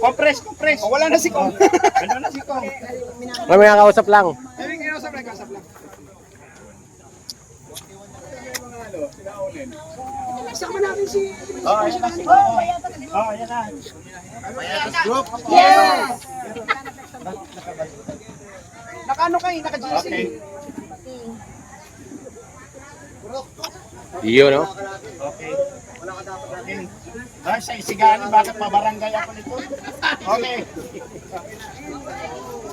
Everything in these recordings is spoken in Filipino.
Compress. Wala na si Kong. Ano na si Kong? May kausap lang. Kausap lang. Sama namin si... ayan na si Kong. Ayan na. Yes! Naka-ano kayo? Naka-GC. Okay. Iyo, no? Okay. Ay, sa isigahan, bakit mabarangay ako nito? Okay.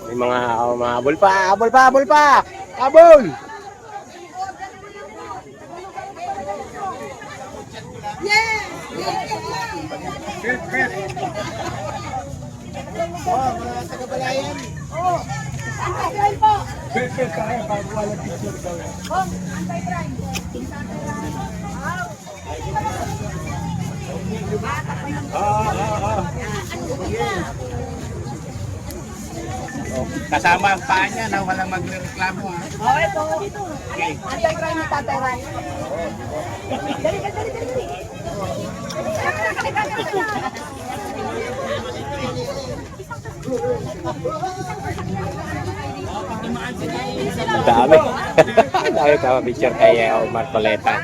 May mga habol pa! Habol! Yes! Oh, mga taga-balayan. Oh! Antay-crime po! Pwede tayo, bago wala picture daw. Oh, antay-crime. Kasama ang paa niya na walang magreklamo ha. Okay po. Okay. Antay-crime ni Tatay Ray. Dali. Ang dami. Ang dami ka picture kay Marcoleta.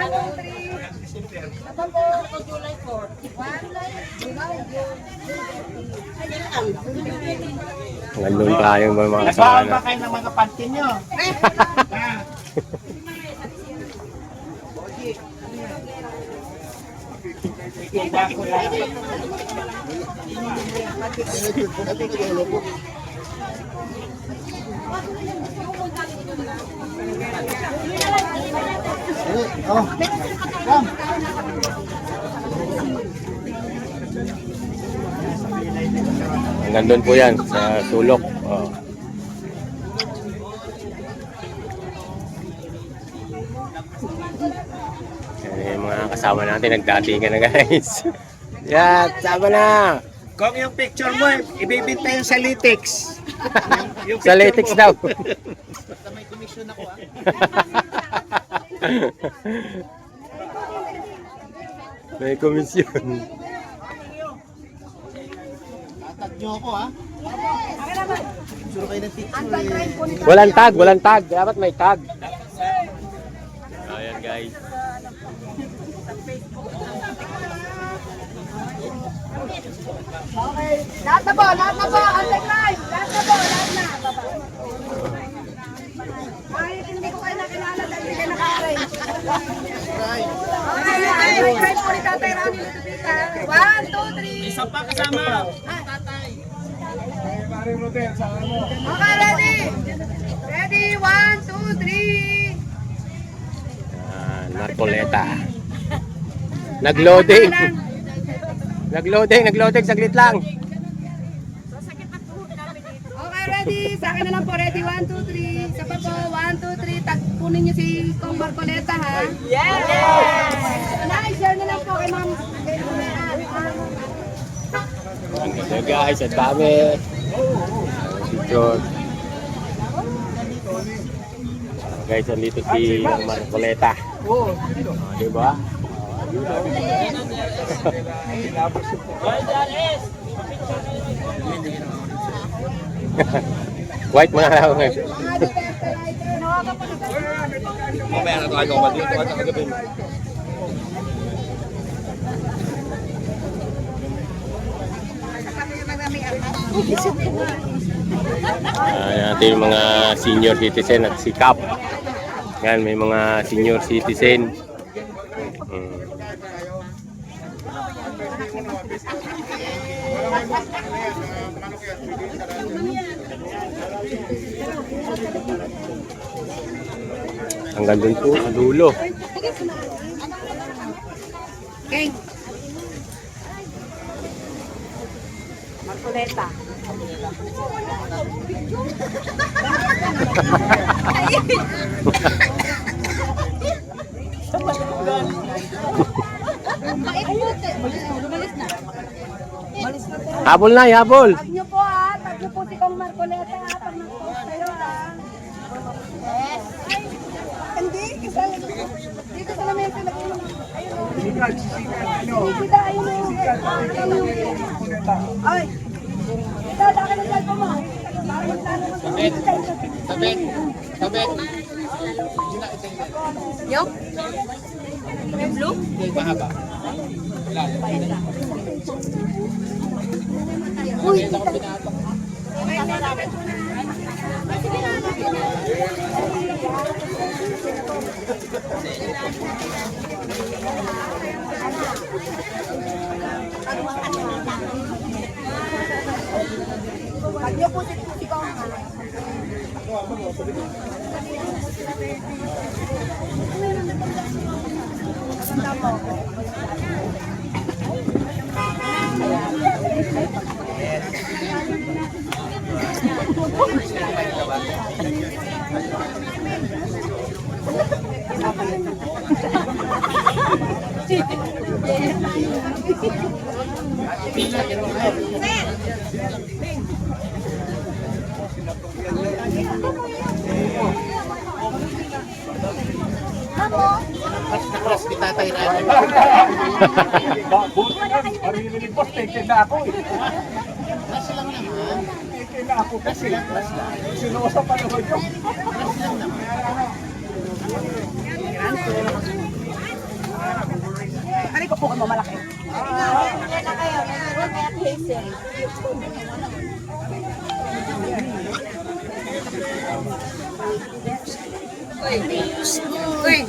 Nandun tayong mga Nagbaon kasama ba kayo ng mga panty niyo? Hanggang doon po yan sa sulok. Oh. Yan yung mga kasama natin, nagdatingan na guys. Yan, sama na. Kung yung picture mo, ibibinta yung sa Litix. Yung Sa latex daw. May commission ako ha. May komisyon. Tag nyo ako ha. Picture kayo ng picture Antay-crime po ni Walang tag. Dapat may tag. Ayan guys. Okay. Lahat na po. Antay-crime. Lahat na. Ay, hindi ko kayo nakilala dahil hindi kayo naka-arrange. Okay, antay-crime po ni Tatay Ray. 1, 2, 3. Isa pa kasama. Okay, ready? Ready, 1, 2, 3. Marcoleta. Nagloading. Saglit lang. Okay, ready? Sa akin na lang po. Ready, 1, 2, 3. Isa pa po, 1, 2, 3. Tagpunin niyo si Kong Marcoleta, ha? Yes! Na-share na lang po kay Ma'am. Ang ganda guys, ang dami. Picture. Guys, andito si Marcoleta. Diba? White mo na lang ngayon. Mamaya na tayo ako dito at kagabi. Natin yung mga senior citizen at sikap. Yan, may mga senior citizen. Hanggang dun po sa dulo. King. Marcoleta. Lumalis na. Habol na, habol. Tag niyo po ha. Tag niyo po si Kong Marcoleta ha. Pag nag-post kayo ha. Yes. Hindi. Dito sa lamesa. Ayun o. sikat, ano. Kita, ayun o. Ay! Kita, daka na dyan po mo. Para magtalo mo sa Sabit. Sabit. Yung? Yung blue? Mahaba. Uy! Pag niyo pusit-pusit ko. Kasanda mo. Nakros ni Tatay Rani. Maririnig boss, taken na ako eh. Taken na ako kasi. Sinusa pa naman yun. Ano ko po mo malaki? Yan na kayo. Kaya hazel. Uy!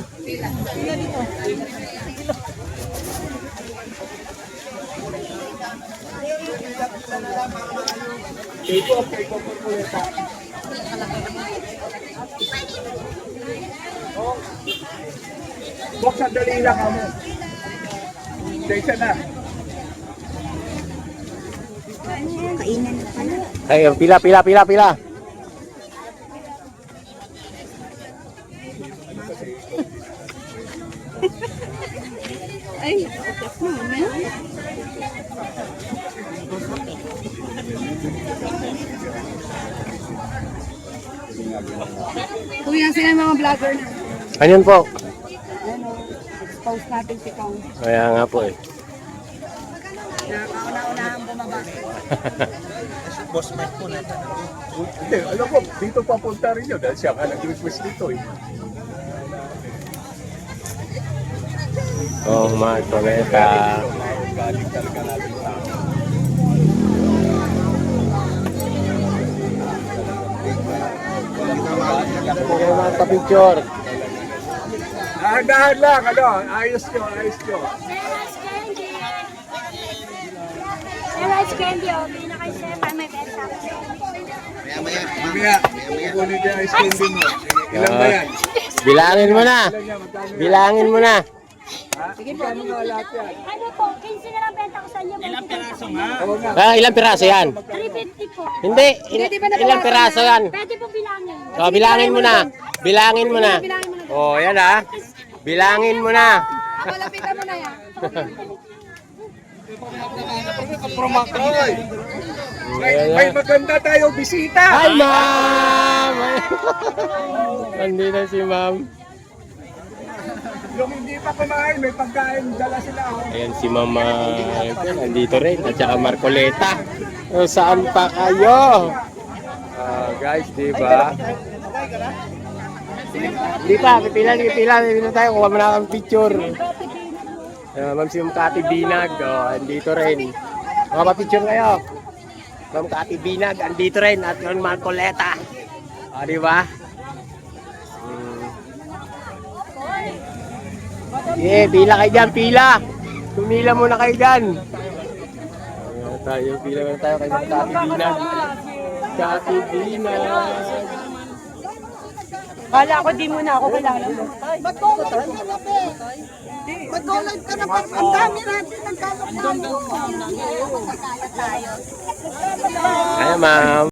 Box, sandali lang kamo. Isa na. Kainan na pala. Ay, pila. Ay, otak mo, man. Kuya, sila yung mga vlogger na. Ayun po. Ano, expose natin si Kong. Kaya nga po eh. Nakakauna-unahan bumaba. Boss Mike po na. Hindi, alam ko, dito papunta rin yun. Dahil siya ka nag-request dito eh. Oh, Marcoleta. Galing talaga natin sa Kaya mga pa-picture. dahan lang, ano, ayos nyo. Rice candy, oh. Bili na kayo sir, para may benta. Mamaya, kukunin niya ice candy mo. Ilan ba yan? Bilangin mo na. Bilangin mo na. Sige po, ano nga lahat yan? Ano po, 15 na lang benta ko sa inyo. Ilang piraso nga? Oo nga. Ilang piraso yan? 350 po. Hindi. Ilang piraso yan? Pwede po bilangin. Oh, bilangin mo na. Bilangin mo na. Oh, yan ah. Bilangin mo na. Ako, lapitan mo na yan. May maganda tayo bisita. Hi, ma'am! Nandito si ma'am. Yung hindi pa kumain, may pagkain, dala sila. Oh. Ayan si mama. Nandito rin. At saka Marcoleta. O, saan pa kayo? Guys, di ba? Hindi pa. Pipila tayo. Kuha mo na ang picture. Ma'am si Ma'am Kati Binag. Andito rin. Mga pa-picture kayo. Ma'am Kati Binag. Andito rin. At yung Marcoleta. Di ba? Pila kayo dyan, pila. Tumila muna kayo dyan. Pila muna tayo kay Ma'am Kati Binag. Kati Binag. Kala ko di muna ako kilala. Ba't ko live ka na pa? Ang dami natin nagkakapalo. Kaya ma'am.